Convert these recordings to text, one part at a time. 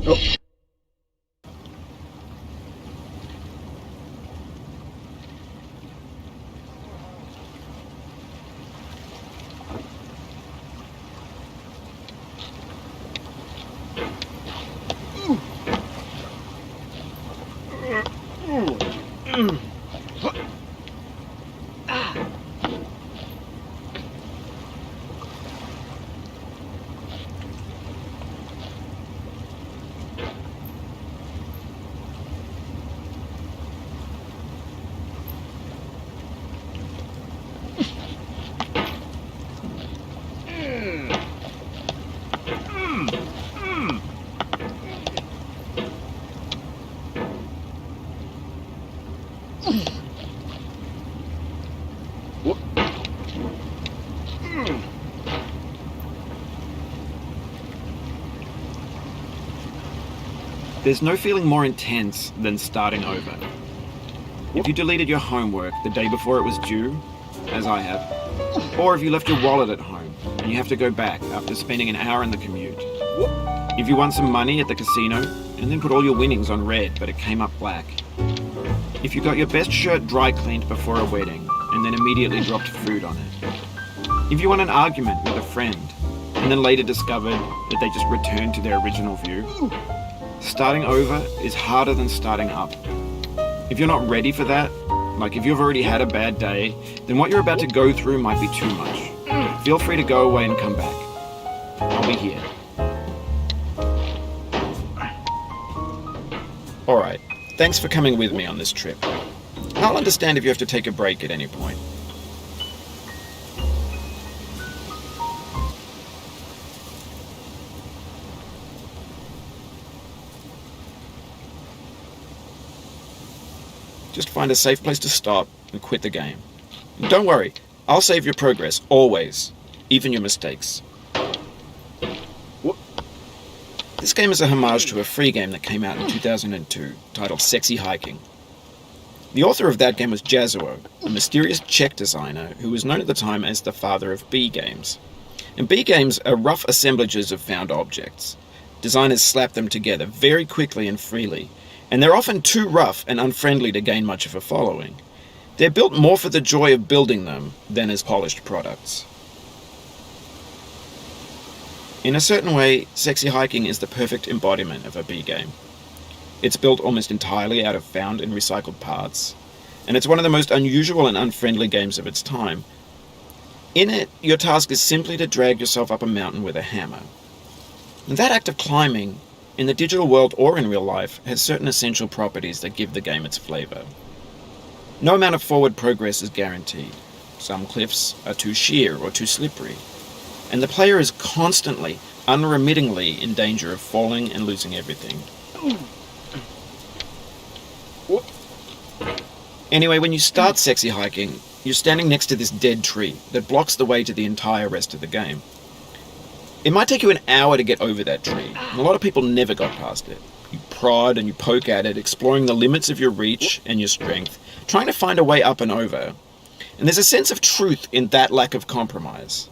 Oh. There's no feeling more intense than starting over. If you deleted your homework the day before it was due, as I have, or if you left your wallet at home and you have to go back after spending an hour in the commute. If you won some money at the casino and then put all your winnings on red but it came up black. If you got your best shirt dry cleaned before a wedding and then immediately dropped food on it. If you won an argument with a friend and then later discovered that they just returned to their original view. Starting over is harder than starting up. If you're not ready for that, like if you've already had a bad day, then what you're about to go through might be too much. Feel free to go away and come back. I'll be here. Alright, thanks for coming with me on this trip. I'll understand if you have to take a break at any point. Just find a safe place to stop and quit the game. And don't worry, I'll save your progress, always, even your mistakes. This game is a homage to a free game that came out in 2002, titled Sexy Hiking. The author of that game was Jazuo, a mysterious Czech designer who was known at the time as the father of B games. And B games are rough assemblages of found objects. Designers slap them together very quickly and freely, and they're often too rough and unfriendly to gain much of a following. They're built more for the joy of building them than as polished products. In a certain way, Sexy Hiking is the perfect embodiment of a B game. It's built almost entirely out of found and recycled parts, and it's one of the most unusual and unfriendly games of its time. In it, your task is simply to drag yourself up a mountain with a hammer. And that act of climbing, in the digital world or in real life, has certain essential properties that give the game its flavor. No amount of forward progress is guaranteed. Some cliffs are too sheer or too slippery, and the player is constantly, unremittingly in danger of falling and losing everything. Anyway, when you start Sexy Hiking, you're standing next to this dead tree that blocks the way to the entire rest of the game. It might take you an hour to get over that tree, and a lot of people never got past it. You prod and you poke at it, exploring the limits of your reach and your strength, trying to find a way up and over. And there's a sense of truth in that lack of compromise.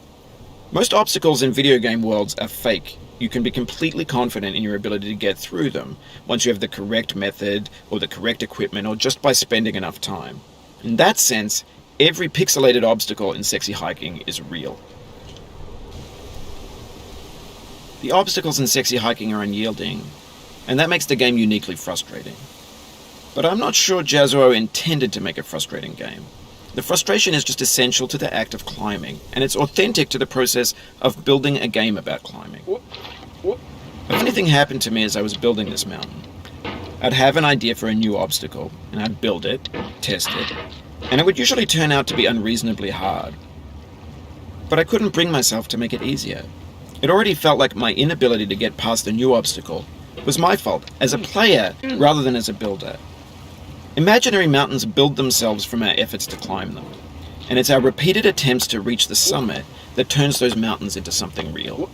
Most obstacles in video game worlds are fake. You can be completely confident in your ability to get through them once you have the correct method or the correct equipment or just by spending enough time. In that sense, every pixelated obstacle in Sexy Hiking is real. The obstacles in Sexy Hiking are unyielding, and that makes the game uniquely frustrating. But I'm not sure Jazuo intended to make a frustrating game. The frustration is just essential to the act of climbing, and it's authentic to the process of building a game about climbing. A funny thing happened to me as I was building this mountain. I'd have an idea for a new obstacle, and I'd build it, test it, and it would usually turn out to be unreasonably hard. But I couldn't bring myself to make it easier. It already felt like my inability to get past the new obstacle was my fault, as a player rather than as a builder. Imaginary mountains build themselves from our efforts to climb them, and it's our repeated attempts to reach the summit that turns those mountains into something real.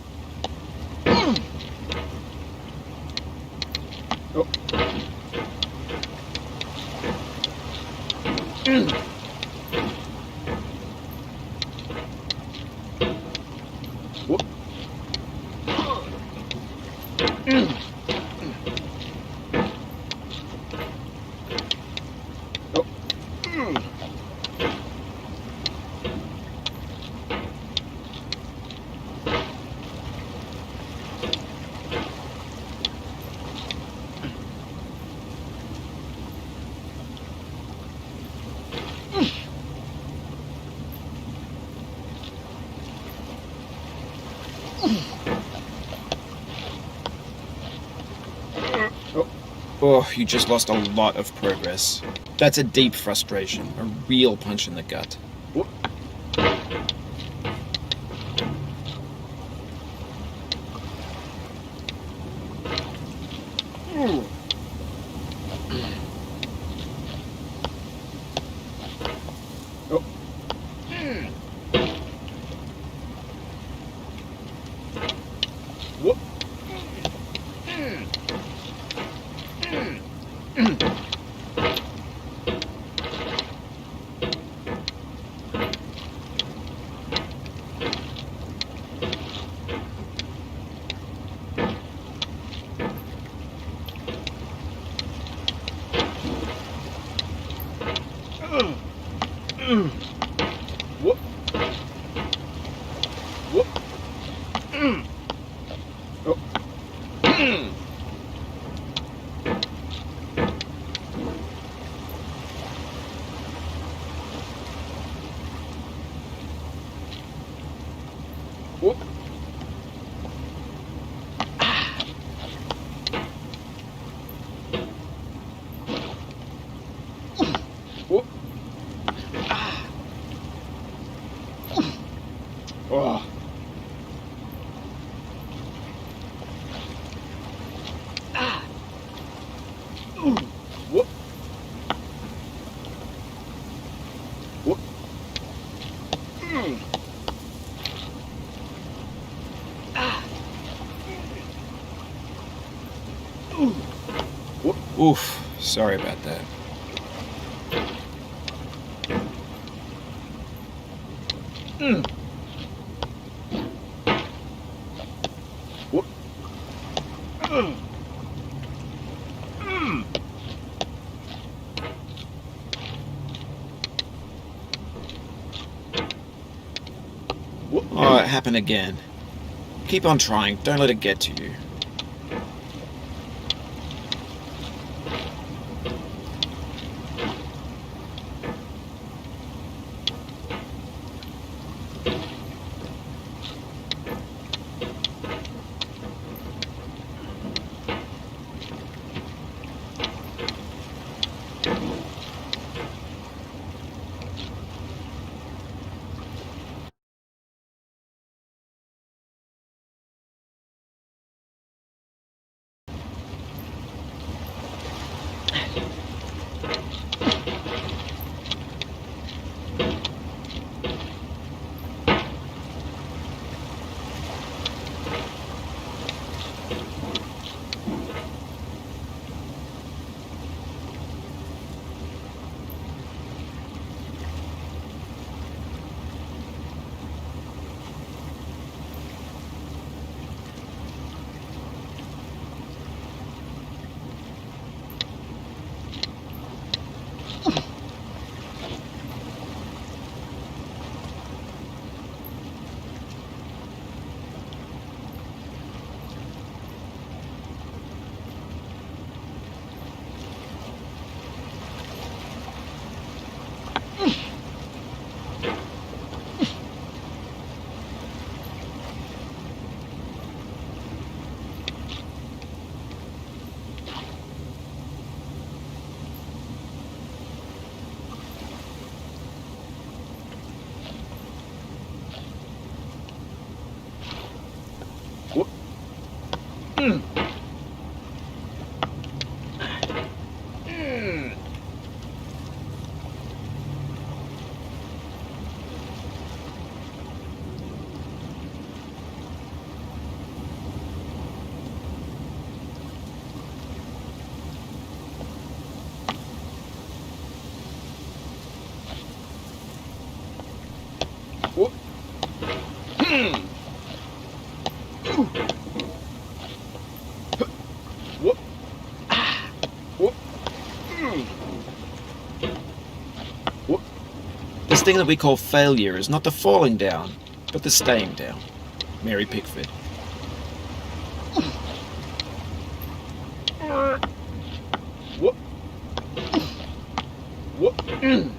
Oh, you just lost a lot of progress. That's a deep frustration, a real punch in the gut. Oof, sorry about that. Oh, it happened again. Keep on trying, don't let it get to you. This thing that we call failure is not the falling down, but the staying down. Mary Pickford. Whoop.